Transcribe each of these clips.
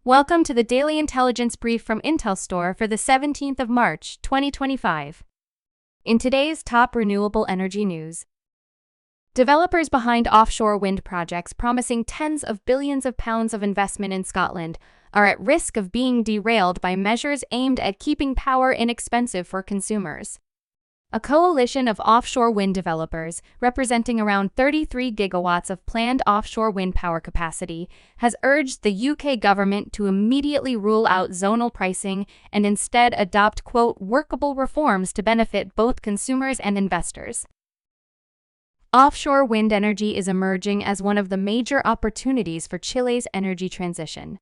Welcome to the Daily Intelligence Brief from IntelStor for the 17th of March, 2025. In today's top renewable energy news, developers behind offshore wind projects promising tens of billions of pounds of investment in Scotland are at risk of being derailed by measures aimed at keeping power inexpensive for consumers. A coalition of offshore wind developers, representing around 33 gigawatts of planned offshore wind power capacity, has urged the UK government to immediately rule out zonal pricing and instead adopt, quote, workable reforms to benefit both consumers and investors. Offshore wind energy is emerging as one of the major opportunities for Chile's energy transition.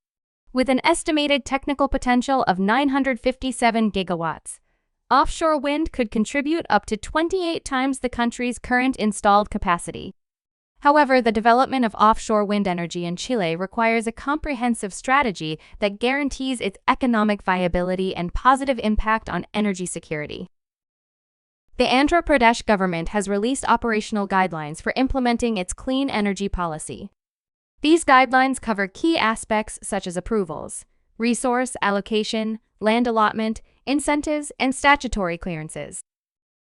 With an estimated technical potential of 957 gigawatts, offshore wind could contribute up to 28 times the country's current installed capacity. However, the development of offshore wind energy in Chile requires a comprehensive strategy that guarantees its economic viability and positive impact on energy security. The Andhra Pradesh Government has released operational guidelines for implementing its clean energy policy. These guidelines cover key aspects such as approvals, resource allocation, land allotment, incentives, and statutory clearances.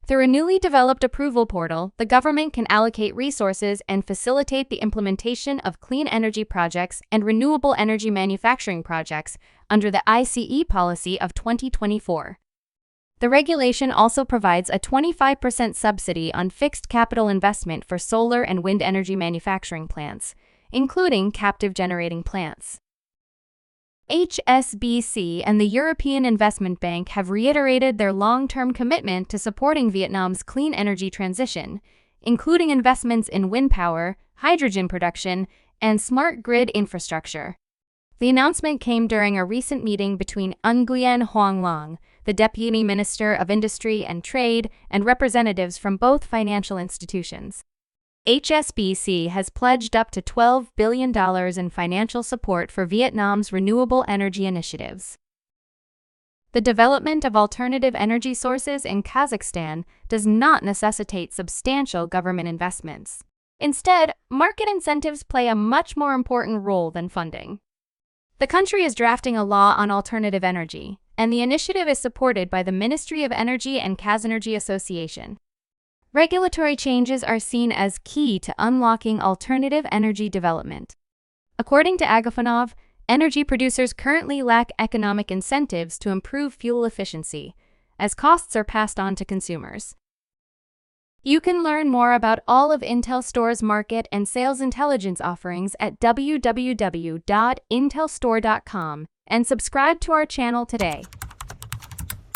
Through a newly developed approval portal, the government can allocate resources and facilitate the implementation of clean energy projects and renewable energy manufacturing projects under the ICE policy of 2024. The regulation also provides a 25% subsidy on fixed capital investment for solar and wind energy manufacturing plants, including captive generating plants. HSBC and the European Investment Bank have reiterated their long-term commitment to supporting Vietnam's clean energy transition, including investments in wind power, hydrogen production, and smart grid infrastructure. The announcement came during a recent meeting between Nguyen Hoang Long, the Deputy Minister of Industry and Trade, and representatives from both financial institutions. HSBC has pledged up to $12 billion in financial support for Vietnam's renewable energy initiatives. The development of alternative energy sources in Kazakhstan does not necessitate substantial government investments. Instead, market incentives play a much more important role than funding. The country is drafting a law on alternative energy, and the initiative is supported by the Ministry of Energy and KAZENERGY Association. Regulatory changes are seen as key to unlocking alternative energy development. According to Agafonov, energy producers currently lack economic incentives to improve fuel efficiency, as costs are passed on to consumers. You can learn more about all of IntelStor's market and sales intelligence offerings at www.intelstor.com and subscribe to our channel today.